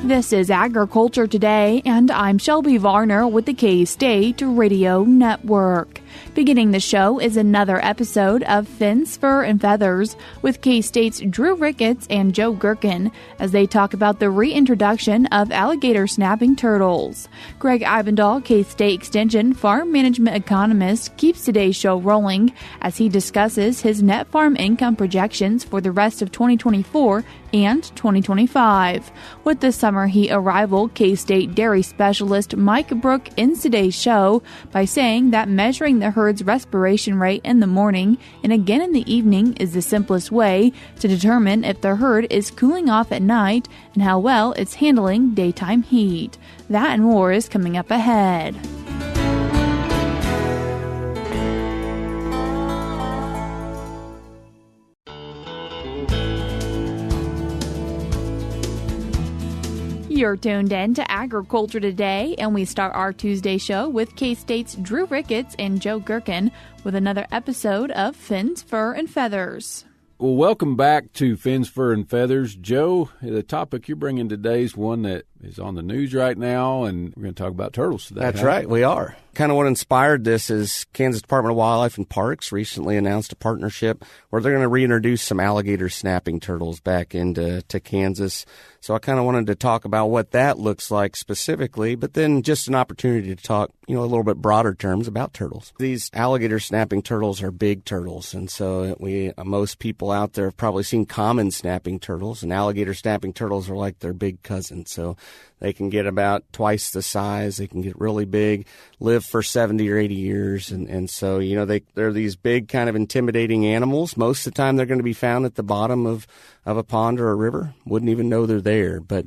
This is Agriculture Today, and I'm Shelby Varner with the K-State Radio Network. Beginning the show is another episode of Fins, Fur, and Feathers with K-State's Drew Ricketts and Joe Gerken as they talk about the reintroduction of alligator snapping turtles. Gregg Ibendahl, K-State Extension farm management economist, keeps today's show rolling as he discusses his net farm income projections for the rest of 2024 and 2025. With the summer heat arrival, K-State dairy specialist Mike Brouk ends today's show by saying that measuring the herd's respiration rate in the morning and again in the evening is the simplest way to determine if the herd is cooling off at night and how well it's handling daytime heat. That and more is coming up ahead. You're tuned in to Agriculture Today, and we start our Tuesday show with K-State's Drew Ricketts and Joe Gerken with another episode of Fins, Fur, and Feathers. Well, welcome back to Fins, Fur, and Feathers. Joe, the topic you're bringing today is one that is on the news right now, and we're going to talk about turtles today. That's right, we are. Kind of what inspired this is Kansas Department of Wildlife and Parks recently announced a partnership where they're going to reintroduce some alligator snapping turtles back into Kansas. So I kind of wanted to talk about what that looks like specifically, but then just an opportunity to talk, a little bit broader terms about turtles. These alligator snapping turtles are big turtles, and so most people out there have probably seen common snapping turtles, and alligator snapping turtles are like their big cousin. So they can get about twice the size. They can get really big, live for 70 or 80 years. And so, they're these big kind of intimidating animals. Most of the time they're going to be found at the bottom of a pond or a river. Wouldn't even know they're there. But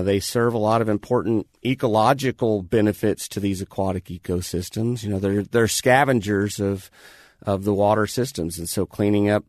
they serve a lot of important ecological benefits to these aquatic ecosystems. They're scavengers of the water systems. And so cleaning up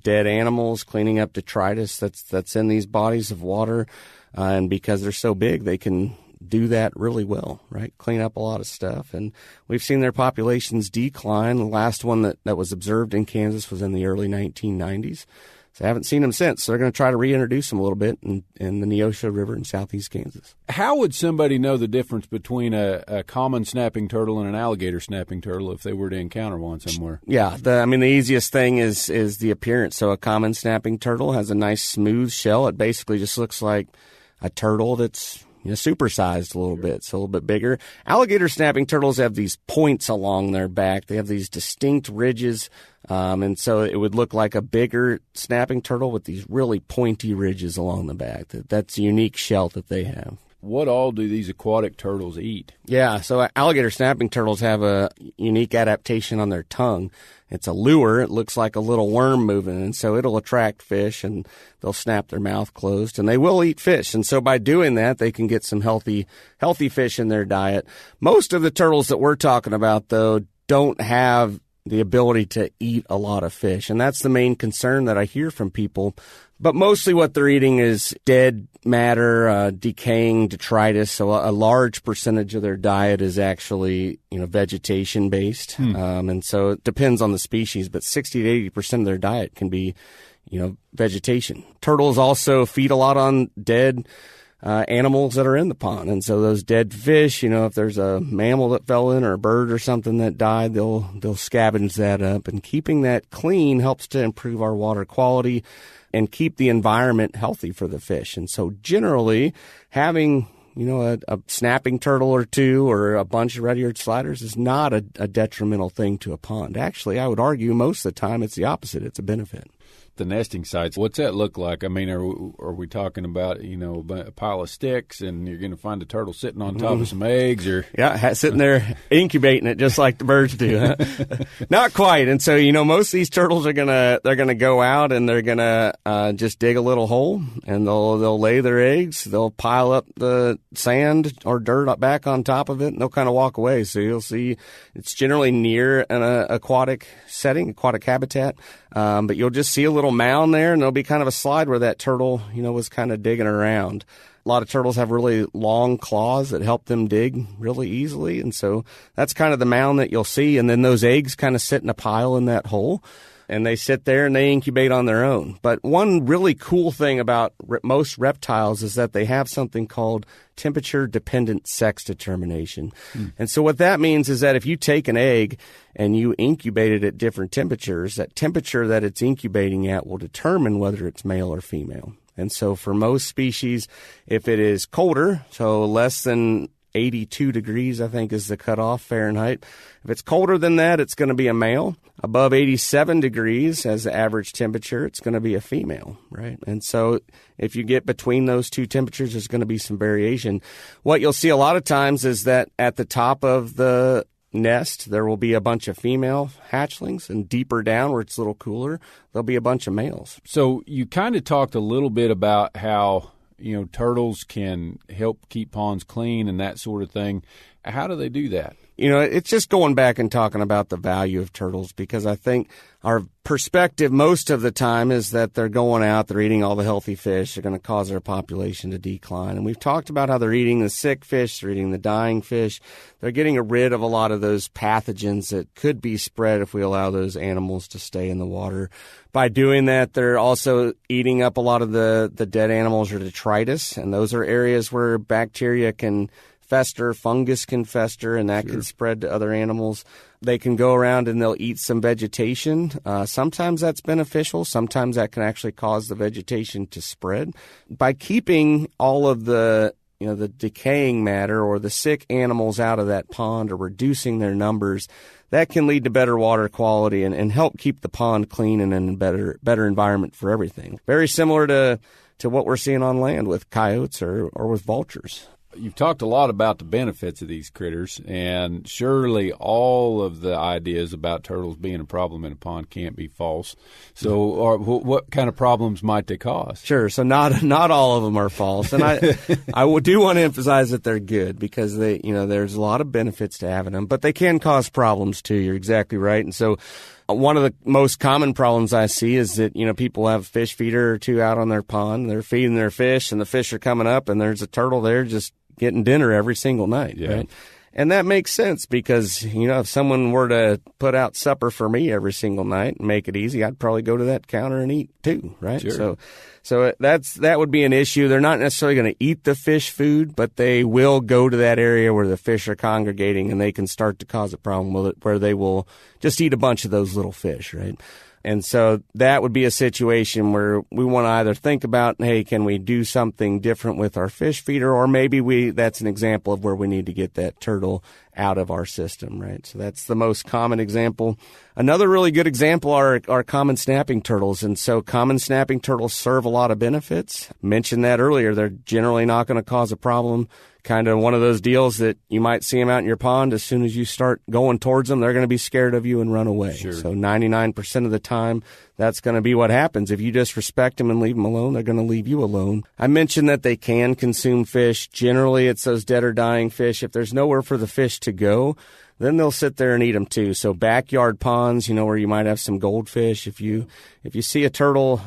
dead animals, cleaning up detritus that's in these bodies of water. And because they're so big, they can do that really well, right? Clean up a lot of stuff. And we've seen their populations decline. The last one that was observed in Kansas was in the early 1990s. So I haven't seen them since. So they're going to try to reintroduce them a little bit in the Neosho River in southeast Kansas. How would somebody know the difference between a common snapping turtle and an alligator snapping turtle if they were to encounter one somewhere? Yeah, the easiest thing is the appearance. So a common snapping turtle has a nice smooth shell. It basically just looks like a turtle that's supersized a little bit, so a little bit bigger. Alligator snapping turtles have these points along their back. They have these distinct ridges, and so it would look like a bigger snapping turtle with these really pointy ridges along the back. That's a unique shell that they have. What all do these aquatic turtles eat? Yeah, so alligator snapping turtles have a unique adaptation on their tongue. It's a lure. It looks like a little worm moving, and so it'll attract fish, and they'll snap their mouth closed, and they will eat fish. And so by doing that, they can get some healthy fish in their diet. Most of the turtles that we're talking about, though, don't have the ability to eat a lot of fish, and that's the main concern that I hear from people. But mostly what they're eating is dead matter, decaying detritus. So a large percentage of their diet is actually, vegetation based. And so it depends on the species, but 60 to 80% of their diet can be, vegetation. Turtles also feed a lot on dead animals that are in the pond. And so those dead fish, if there's a mammal that fell in or a bird or something that died, they'll scavenge that up. And keeping that clean helps to improve our water quality and keep the environment healthy for the fish. And so generally having, a snapping turtle or two or a bunch of red-eared sliders is not a detrimental thing to a pond. Actually, I would argue most of the time it's the opposite. It's a benefit. The nesting sites, what's that look like? I mean, are we talking about, a pile of sticks and you're going to find a turtle sitting on top of some eggs? Or Yeah, sitting there incubating it just like the birds do. Huh? Not quite. And so, most of these turtles they're going to go out and they're going to just dig a little hole and they'll lay their eggs. They'll pile up the sand or dirt back on top of it and they'll kind of walk away. So you'll see it's generally near an aquatic setting, aquatic habitat. But you'll just see a little mound there, and there'll be kind of a slide where that turtle, was kind of digging around. A lot of turtles have really long claws that help them dig really easily, and so that's kind of the mound that you'll see. And then those eggs kind of sit in a pile in that hole. and they sit there and they incubate on their own. But one really cool thing about most reptiles is that they have something called temperature-dependent sex determination. And so what that means is that if you take an egg and you incubate it at different temperatures, that temperature that it's incubating at will determine whether it's male or female. And so for most species, if it is colder, so less than 82 degrees, I think, is the cutoff Fahrenheit. If it's colder than that, it's going to be a male. Above 87 degrees as the average temperature, it's going to be a female, right? And so if you get between those two temperatures, there's going to be some variation. What you'll see a lot of times is that at the top of the nest, there will be a bunch of female hatchlings, and deeper down where it's a little cooler, there'll be a bunch of males. So you kind of talked a little bit about how turtles can help keep ponds clean and that sort of thing. How do they do that? It's just going back and talking about the value of turtles, because I think our perspective most of the time is that they're going out, they're eating all the healthy fish, they're going to cause their population to decline. And we've talked about how they're eating the sick fish, they're eating the dying fish. They're getting rid of a lot of those pathogens that could be spread if we allow those animals to stay in the water. By doing that, they're also eating up a lot of the dead animals or detritus, and those are areas where bacteria can fester, fungus can fester, and that can spread to other animals. They can go around and they'll eat some vegetation. Sometimes that's beneficial. Sometimes that can actually cause the vegetation to spread. By keeping all of the decaying matter or the sick animals out of that pond or reducing their numbers, that can lead to better water quality and help keep the pond clean and in a better environment for everything. Very similar to what we're seeing on land with coyotes or with vultures. You've talked a lot about the benefits of these critters, and surely all of the ideas about turtles being a problem in a pond can't be false. So what kind of problems might they cause? Sure. So not all of them are false. And I do want to emphasize that they're good, because there's a lot of benefits to having them, but they can cause problems too. You're exactly right. And so one of the most common problems I see is that, people have a fish feeder or two out on their pond. They're feeding their fish, and the fish are coming up, and there's a turtle there just getting dinner every single night, right? And that makes sense, because, if someone were to put out supper for me every single night and make it easy, I'd probably go to that counter and eat too, right? Sure. So that would be an issue. They're not necessarily going to eat the fish food, but they will go to that area where the fish are congregating, and they can start to cause a problem with it, where they will just eat a bunch of those little fish, right? And so that would be a situation where we want to either think about, hey, can we do something different with our fish feeder? Or maybe that's an example of where we need to get that turtle out of our system, right? So that's the most common example. Another really good example are common snapping turtles. And so common snapping turtles serve a lot of benefits. Mentioned that earlier. They're generally not going to cause a problem. Kind of one of those deals that you might see them out in your pond. As soon as you start going towards them, they're going to be scared of you and run away. Sure. So 99% of the time, that's going to be what happens. If you just respect them and leave them alone, they're going to leave you alone. I mentioned that they can consume fish. Generally, it's those dead or dying fish. If there's nowhere for the fish to go, then they'll sit there and eat them too. So backyard ponds, where you might have some goldfish. If you see a turtle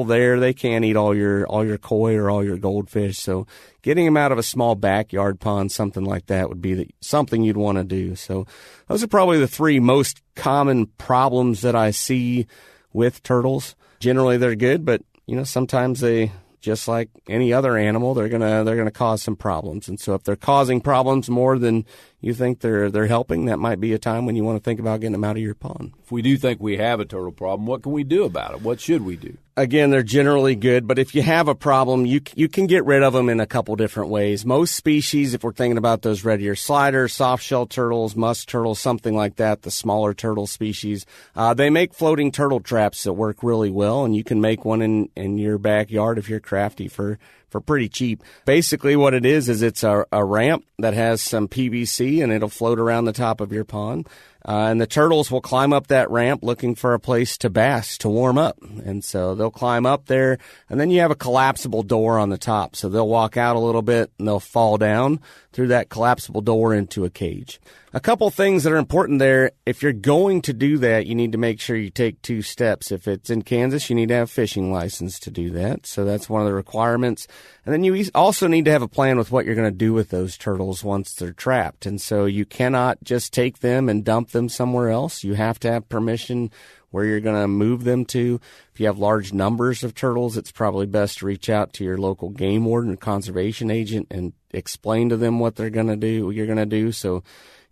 there, they can't eat all your koi or all your goldfish. So getting them out of a small backyard pond, something like that, would be something you'd want to do. So those are probably the three most common problems that I see with turtles. Generally, they're good, but sometimes they, just like any other animal, they're gonna cause some problems. And so if they're causing problems more than you think they're helping, that might be a time when you want to think about getting them out of your pond. If we do think we have a turtle problem, what can we do about it? What should we do? Again, they're generally good, but if you have a problem, you can get rid of them in a couple different ways. Most species, if we're thinking about those red ear sliders, soft-shell turtles, musk turtles, something like that, the smaller turtle species, they make floating turtle traps that work really well, and you can make one in your backyard if you're crafty for pretty cheap. Basically what it is it's a ramp that has some PVC, and it'll float around the top of your pond. And the turtles will climb up that ramp looking for a place to bask, to warm up. And so they'll climb up there, and then you have a collapsible door on the top. So they'll walk out a little bit, and they'll fall down through that collapsible door into a cage. A couple things that are important there. If you're going to do that, you need to make sure you take 2 steps. If it's in Kansas, you need to have a fishing license to do that. So that's one of the requirements. And then you also need to have a plan with what you're going to do with those turtles once they're trapped. And so you cannot just take them and dump them somewhere else. You have to have permission where you're going to move them to. If you have large numbers of turtles, it's probably best to reach out to your local game warden or conservation agent and explain to them what you're going to do. So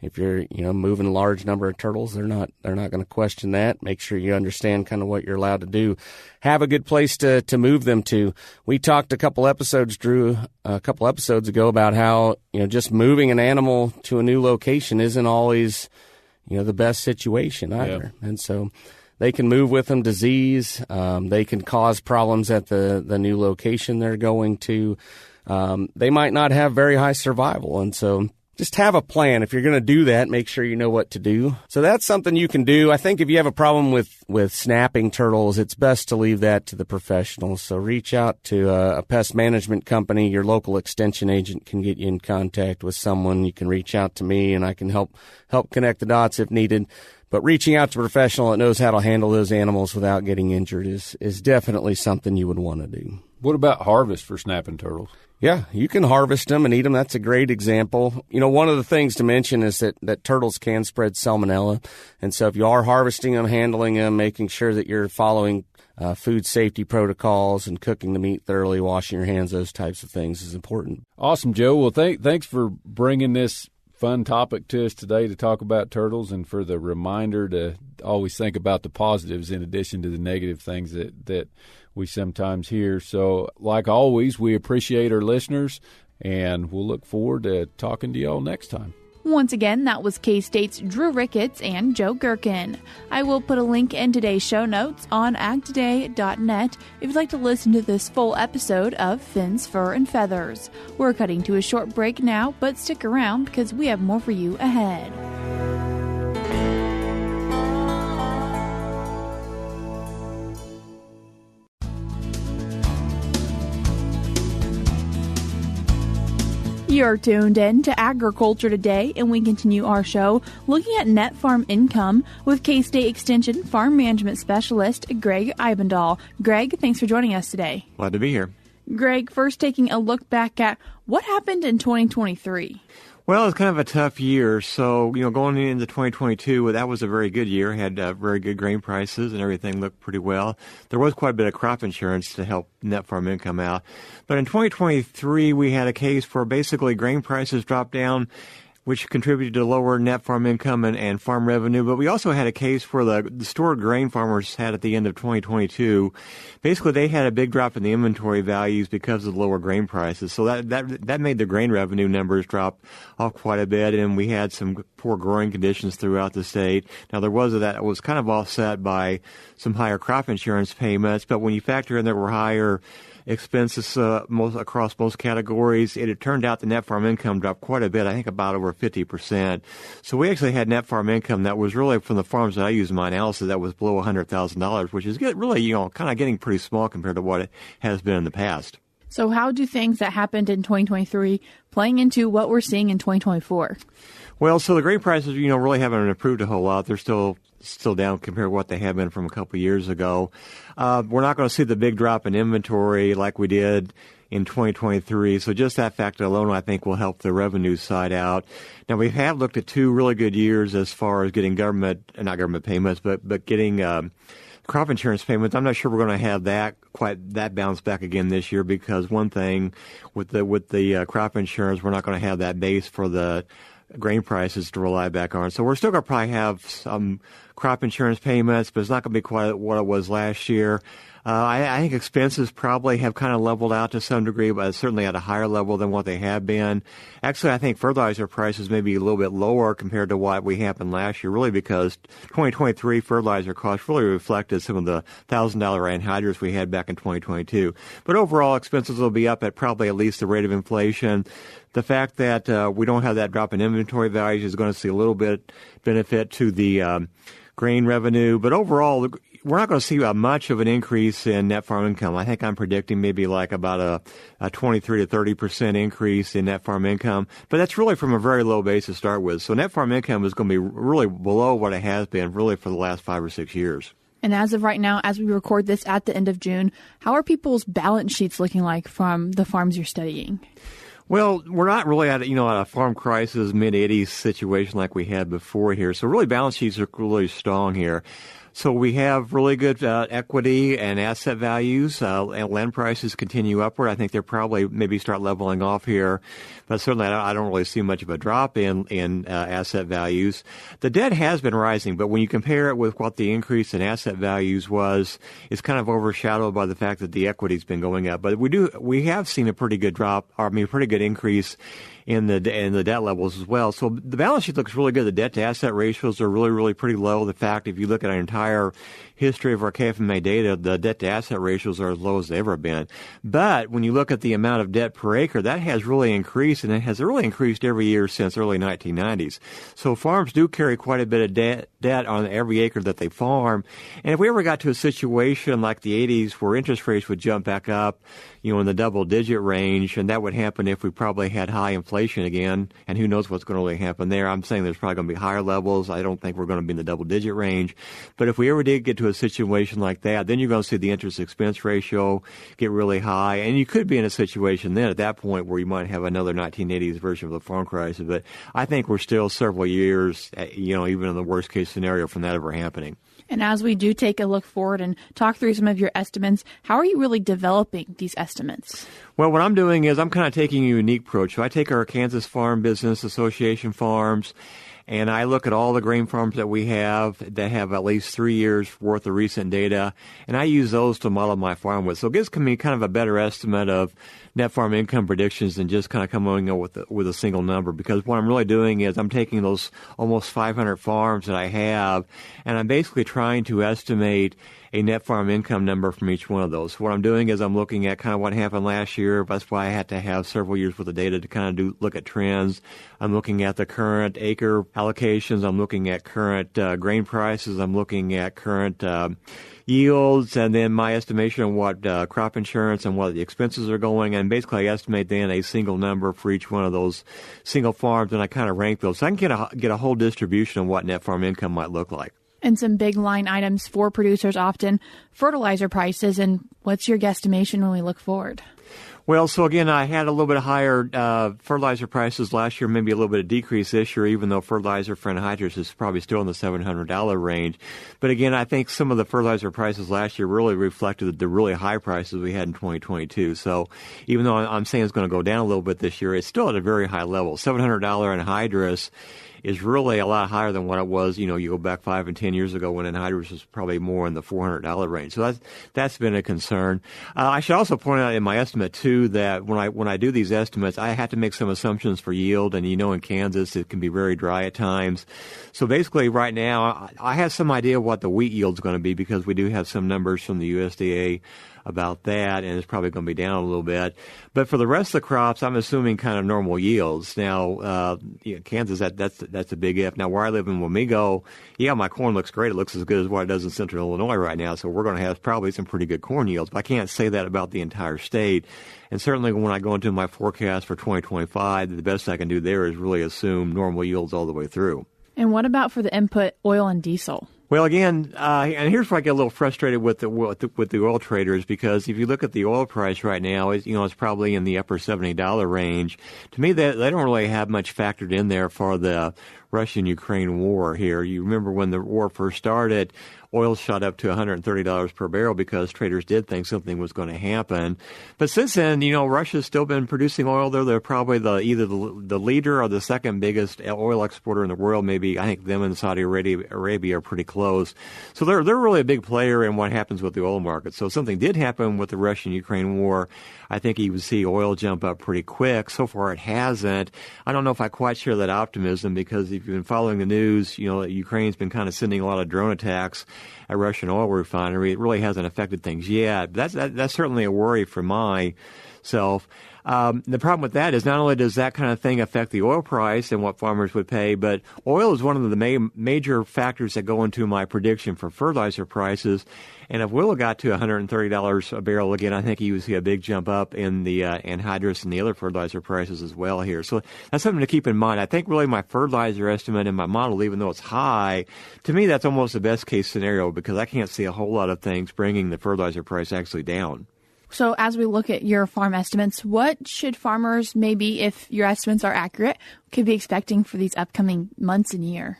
if you're, moving a large number of turtles, they're not going to question that. Make sure you understand kind of what you're allowed to do. Have a good place to move them to. We talked a couple episodes ago about how, just moving an animal to a new location isn't always, the best situation either. Yeah. And so they can move with them disease. They can cause problems at the new location they're going to. They might not have very high survival. And so just have a plan. If you're going to do that, make sure you know what to do. So that's something you can do. I think if you have a problem with snapping turtles, it's best to leave that to the professionals. So reach out to a pest management company. Your local extension agent can get you in contact with someone. You can reach out to me, and I can help connect the dots if needed. But reaching out to a professional that knows how to handle those animals without getting injured is definitely something you would want to do. What about harvest for snapping turtles? Yeah, you can harvest them and eat them. That's a great example. One of the things to mention is that turtles can spread salmonella. And so if you are harvesting them, handling them, making sure that you're following food safety protocols and cooking the meat thoroughly, washing your hands, those types of things is important. Awesome, Joe. Well, thanks for bringing this fun topic to us today to talk about turtles, and for the reminder to always think about the positives in addition to the negative things that we sometimes hear. So, like always, we appreciate our listeners, and we'll look forward to talking to you all next time. Once again, that was K-State's Drew Ricketts and Joe Gerken. I will put a link in today's show notes on agtoday.net if you'd like to listen to this full episode of Fins, Fur, and Feathers. We're cutting to a short break now, but stick around because we have more for you ahead. You're tuned in to Agriculture Today, and we continue our show looking at net farm income with K-State Extension Farm Management Specialist Gregg Ibendahl. Gregg, thanks for joining us today. Glad to be here. Gregg, first taking a look back at what happened in 2023. Well, it was kind of a tough year. So, going into 2022, that was a very good year. Had very good grain prices and everything looked pretty well. There was quite a bit of crop insurance to help net farm income out. But in 2023, we had a case where basically grain prices dropped down, which contributed to lower net farm income and farm revenue. But we also had a case where the stored grain farmers had at the end of 2022. Basically, they had a big drop in the inventory values because of the lower grain prices. So that made the grain revenue numbers drop off quite a bit, and we had some poor growing conditions throughout the state. Now, there was that was kind of offset by some higher crop insurance payments, but when you factor in there were higher expenses across most categories, it turned out the net farm income dropped quite a bit, I think about over 50%. So we actually had net farm income that was really, from the farms that I use in my analysis, that was below $100,000, which is really, kind of getting pretty small compared to what it has been in the past. So how do things that happened in 2023 playing into what we're seeing in 2024? Well, so the grain prices, really haven't improved a whole lot. They're still down compared to what they have been from a couple of years ago. We're not going to see the big drop in inventory like we did in 2023. So just that factor alone, I think, will help the revenue side out. Now, we have looked at 2 really good years as far as getting not government payments, but getting crop insurance payments. I'm not sure we're going to have that bounce back again this year, because one thing with the crop insurance, we're not going to have that base for the grain prices to rely back on. So we're still going to probably have some crop insurance payments, but it's not going to be quite what it was last year. I think expenses probably have kind of leveled out to some degree, but certainly at a higher level than what they have been. Actually, I think fertilizer prices may be a little bit lower compared to what we happened last year, really because 2023 fertilizer costs really reflected some of the $1,000 anhydrous we had back in 2022. But overall, expenses will be up at probably at least the rate of inflation. The fact that we don't have that drop in inventory values is going to see a little bit benefit to the grain revenue. But overall, we're not going to see much of an increase in net farm income. I think I'm predicting maybe like about a 23 to 30% increase in net farm income. But that's really from a very low base to start with. So net farm income is going to be really below what it has been really for the last 5 or 6 years. And as of right now, as we record this at the end of June, how are people's balance sheets looking like from the farms you're studying? Well, we're not really at a farm crisis, mid-'80s situation like we had before here. So really balance sheets are really strong here. So we have really good equity and asset values. And land prices continue upward. I think they're probably maybe start leveling off here, but certainly I don't really see much of a drop in asset values. The debt has been rising, but when you compare it with what the increase in asset values was, it's kind of overshadowed by the fact that the equity's been going up. But we have seen a pretty good pretty good increase in the debt levels as well. So the balance sheet looks really good. The debt to asset ratios are really, really pretty low. In fact, if you look at our entire history of our KFMA data, the debt to asset ratios are as low as they've ever been. But when you look at the amount of debt per acre, that has really increased, and it has really increased every year since early 1990s. So farms do carry quite a bit of debt on every acre that they farm. And if we ever got to a situation like the 80s where interest rates would jump back up, in the double-digit range, and that would happen if we probably had high inflation again, and who knows what's going to really happen there. I'm saying there's probably going to be higher levels. I don't think we're going to be in the double-digit range. But if we ever did get to a situation like that, then you're going to see the interest expense ratio get really high, and you could be in a situation then at that point where you might have another 1980s version of the farm crisis. But I think we're still several years, even in the worst-case scenario from that ever happening. And as we do take a look forward and talk through some of your estimates, how are you really developing these estimates? Well, what I'm doing is I'm kind of taking a unique approach. So I take our Kansas Farm Business Association farms, and I look at all the grain farms that we have that have at least 3 years worth of recent data, and I use those to model my farm with. So it gives me kind of a better estimate of net farm income predictions than just kind of coming up with a single number, because what I'm really doing is I'm taking those almost 500 farms that I have, and I'm basically trying to estimate a net farm income number from each one of those. So what I'm doing is I'm looking at kind of what happened last year. That's why I had to have several years worth of data to kind of look at trends. I'm looking at the current acre allocations. I'm looking at current grain prices. I'm looking at current yields, and then my estimation of what crop insurance and what the expenses are going, and basically I estimate then a single number for each one of those single farms, and I kind of rank those. So I can get a whole distribution of what net farm income might look like. And some big line items for producers often, fertilizer prices, and what's your guesstimation when we look forward? Well, so again, I had a little bit higher fertilizer prices last year, maybe a little bit of decrease this year, even though fertilizer for anhydrous is probably still in the $700 range. But again, I think some of the fertilizer prices last year really reflected the really high prices we had in 2022. So even though I'm saying it's going to go down a little bit this year, it's still at a very high level. $700 anhydrous is really a lot higher than what it was, you go back 5 and 10 years ago when anhydrous was probably more in the $400 range. So that's been a concern. I should also point out in my estimate, too, that when I do these estimates, I have to make some assumptions for yield. And, in Kansas, it can be very dry at times. So basically right now, I have some idea what the wheat yield is going to be because we do have some numbers from the USDA about that, and it's probably going to be down a little bit. But for the rest of the crops, I'm assuming kind of normal yields. Now, Kansas, that's a big if. Now, where I live in Wamego, my corn looks great. It looks as good as what it does in central Illinois right now, so we're going to have probably some pretty good corn yields. But I can't say that about the entire state. And certainly when I go into my forecast for 2025, the best I can do there is really assume normal yields all the way through. And what about for the input oil and diesel? Well, again, and here's where I get a little frustrated with the oil traders, because if you look at the oil price right now, it's probably in the upper $70 range. To me, they don't really have much factored in there for the Russian-Ukraine war here. You remember when the war first started, oil shot up to $130 per barrel because traders did think something was going to happen. But since then, Russia's still been producing oil. They're probably either the leader or the second biggest oil exporter in the world. Maybe I think them and Saudi Arabia are pretty close. So they're really a big player in what happens with the oil market. So if something did happen with the Russian-Ukraine war, I think you would see oil jump up pretty quick. So far it hasn't. I don't know if I quite share that optimism, because if you've been following the news, Ukraine's been kind of sending a lot of drone attacks at Russian oil refinery. It really hasn't affected things yet. But that's certainly a worry for myself. The problem with that is not only does that kind of thing affect the oil price and what farmers would pay, but oil is one of the major factors that go into my prediction for fertilizer prices. And if oil got to $130 a barrel again, I think you would see a big jump up in the anhydrous and the other fertilizer prices as well here. So that's something to keep in mind. I think really my fertilizer estimate in my model, even though it's high, to me that's almost the best case scenario, because I can't see a whole lot of things bringing the fertilizer price actually down. So as we look at your farm estimates, what should farmers, maybe if your estimates are accurate, could be expecting for these upcoming months and year?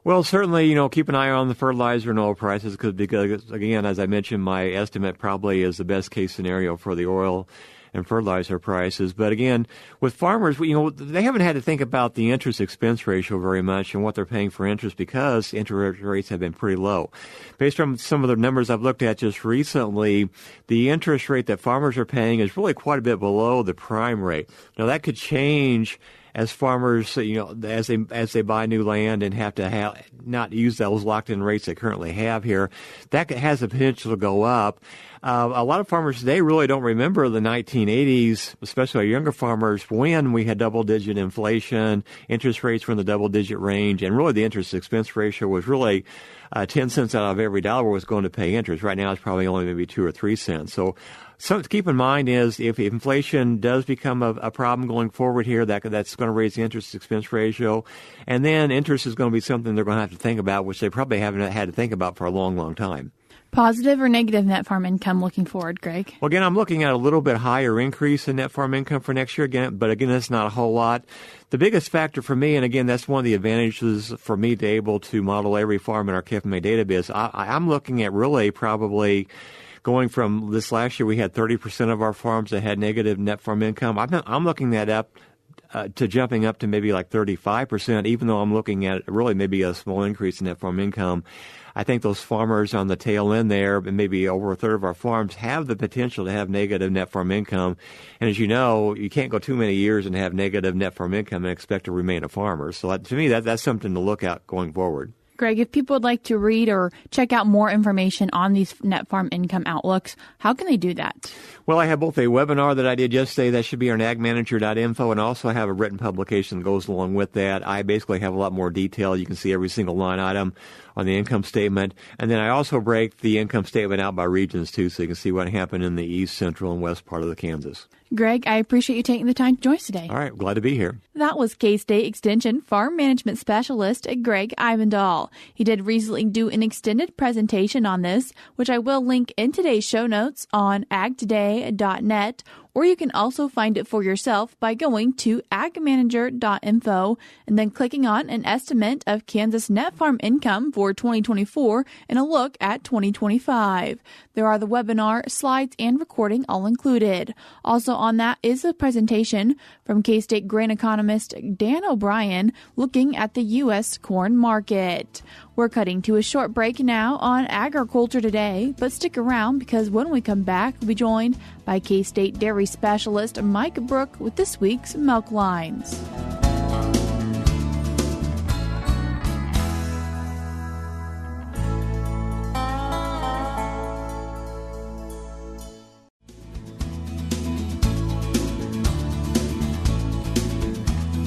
Well, certainly, keep an eye on the fertilizer and oil prices because, again, as I mentioned, my estimate probably is the best case scenario for the oil and fertilizer prices. But again, with farmers, they haven't had to think about the interest expense ratio very much and what they're paying for interest because interest rates have been pretty low. Based on some of the numbers I've looked at just recently, the interest rate that farmers are paying is really quite a bit below the prime rate. Now, that could change as farmers, as they buy new land and have to not use those locked-in rates they currently have here, that has the potential to go up. A lot of farmers today really don't remember the 1980s, especially our younger farmers, when we had double-digit inflation, interest rates were in the double-digit range, and really the interest expense ratio was really 10 cents out of every dollar was going to pay interest. Right now it's probably only maybe 2 or 3 cents. So something to keep in mind is if inflation does become a problem going forward here, that's going to raise the interest expense ratio. And then interest is going to be something they're going to have to think about, which they probably haven't had to think about for a long, long time. Positive or negative net farm income looking forward, Greg? Well, again, I'm looking at a little bit higher increase in net farm income for next year, but again, that's not a whole lot. The biggest factor for me, and again, that's one of the advantages for me to be able to model every farm in our KFMA database, I'm looking at really probably going from this last year, we had 30% of our farms that had negative net farm income. I'm looking that up to jumping up to maybe like 35%, even though I'm looking at really maybe a small increase in net farm income. I think those farmers on the tail end there, and maybe over a third of our farms, have the potential to have negative net farm income. And as you know, you can't go too many years and have negative net farm income and expect to remain a farmer. So to me, that's something to look at going forward. Greg, if people would like to read or check out more information on these net farm income outlooks, how can they do that? Well, I have both a webinar that I did yesterday that should be on agmanager.info, and also I have a written publication that goes along with that. I basically have a lot more detail. You can see every single line item on the income statement. And then I also break the income statement out by regions, too, so you can see what happened in the east, central, and west part of the Kansas. Greg, I appreciate you taking the time to join us today. All right, glad to be here. That was K-State Extension Farm Management Specialist Gregg Ibendahl. He did recently do an extended presentation on this, which I will link in today's show notes on agtoday.net, or you can also find it for yourself by going to agmanager.info and then clicking on an estimate of Kansas net farm income for 2024 and a look at 2025. There are the webinar, slides, and recording all included. Also on that is a presentation from K-State grain economist Dan O'Brien looking at the U.S. corn market. We're cutting to a short break now on Agriculture Today, but stick around because when we come back, we'll be joined by K-State dairy specialist Mike Brouk with this week's Milk Lines.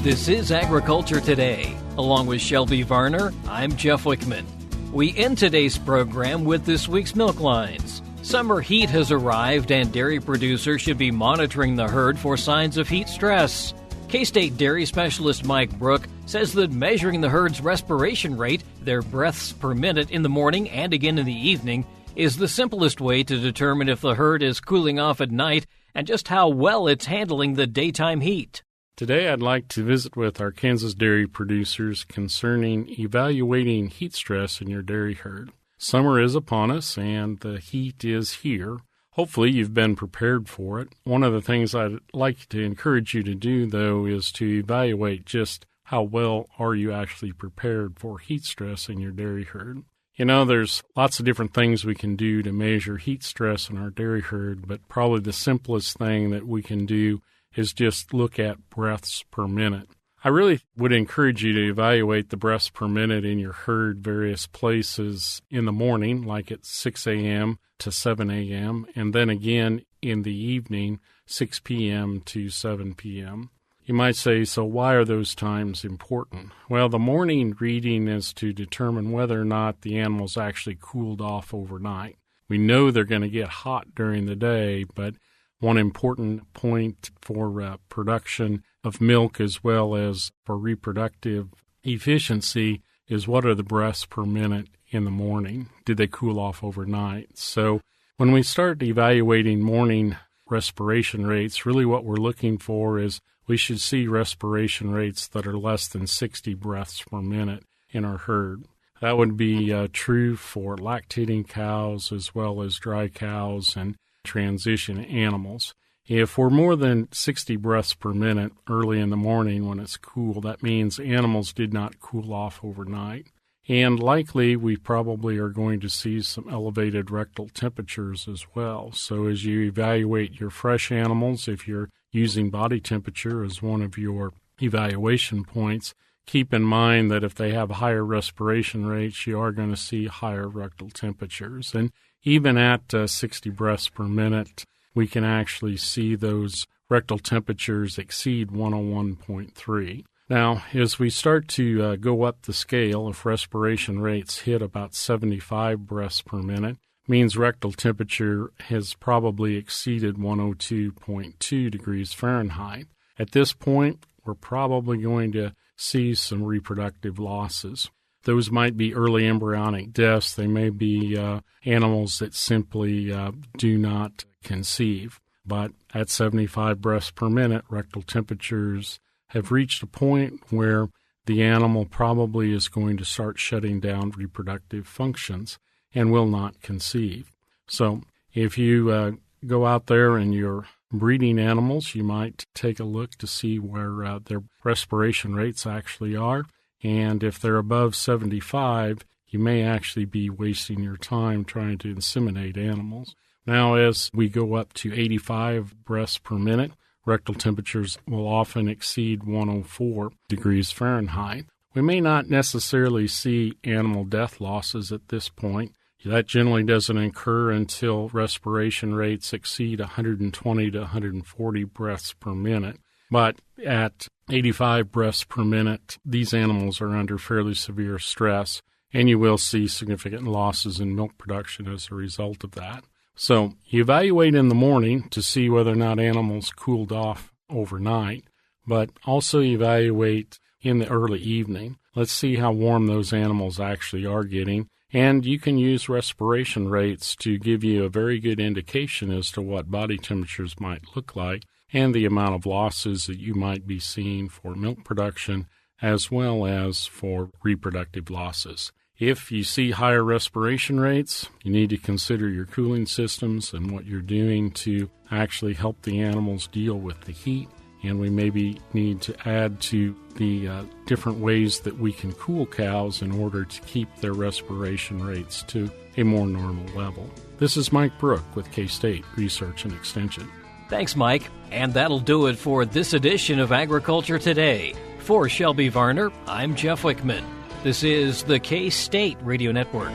This is Agriculture Today. Along with Shelby Varner, I'm Jeff Wickman. We end today's program with this week's Milk Lines. Summer heat has arrived and dairy producers should be monitoring the herd for signs of heat stress. K-State dairy specialist Mike Brouk says that measuring the herd's respiration rate, their breaths per minute in the morning and again in the evening, is the simplest way to determine if the herd is cooling off at night and just how well it's handling the daytime heat. Today I'd like to visit with our Kansas dairy producers concerning evaluating heat stress in your dairy herd. Summer is upon us and the heat is here. Hopefully you've been prepared for it. One of the things I'd like to encourage you to do, though, is to evaluate just how well are you actually prepared for heat stress in your dairy herd. You know, there's lots of different things we can do to measure heat stress in our dairy herd, but probably the simplest thing that we can do is just look at breaths per minute. I really would encourage you to evaluate the breaths per minute in your herd various places in the morning, like at 6 a.m. to 7 a.m., and then again in the evening, 6 p.m. to 7 p.m. You might say, so why are those times important? Well, the morning reading is to determine whether or not the animals actually cooled off overnight. We know they're going to get hot during the day, but one important point for production of milk as well as for reproductive efficiency is what are the breaths per minute in the morning? Did they cool off overnight? So when we start evaluating morning respiration rates, really what we're looking for is we should see respiration rates that are less than 60 breaths per minute. in our herd. That would be true for lactating cows as well as dry cows and transition animals. If we're more than 60 breaths per minute early in the morning when it's cool, that means animals did not cool off overnight. And likely, we probably are going to see some elevated rectal temperatures as well. So as you evaluate your fresh animals, if you're using body temperature as one of your evaluation points, keep in mind that if they have higher respiration rates, you are going to see higher rectal temperatures. And even at 60 breaths per minute, we can actually see those rectal temperatures exceed 101.3. Now, as we start to go up the scale, if respiration rates hit about 75 breaths per minute, means rectal temperature has probably exceeded 102.2 degrees Fahrenheit. At this point, we're probably going to see some reproductive losses. Those might be early embryonic deaths. They may be animals that simply do not conceive. But at 75 breaths per minute, rectal temperatures have reached a point where the animal probably is going to start shutting down reproductive functions and will not conceive. So if you go out there and you're breeding animals, you might take a look to see where their respiration rates actually are. And if they're above 75, you may actually be wasting your time trying to inseminate animals. Now, as we go up to 85 breaths per minute, rectal temperatures will often exceed 104 degrees Fahrenheit. We may not necessarily see animal death losses at this point. That generally doesn't occur until respiration rates exceed 120 to 140 breaths per minute. But at 85 breaths per minute, these animals are under fairly severe stress, and you will see significant losses in milk production as a result of that. So you evaluate in the morning to see whether or not animals cooled off overnight, but also evaluate in the early evening. Let's see how warm those animals actually are getting. And you can use respiration rates to give you a very good indication as to what body temperatures might look like and the amount of losses that you might be seeing for milk production as well as for reproductive losses. If you see higher respiration rates, you need to consider your cooling systems and what you're doing to actually help the animals deal with the heat. And we maybe need to add to the different ways that we can cool cows in order to keep their respiration rates to a more normal level. This is Mike Brouk with K-State Research and Extension. Thanks, Mike. And that'll do it for this edition of Agriculture Today. For Shelby Varner, I'm Jeff Wickman. This is the K-State Radio Network.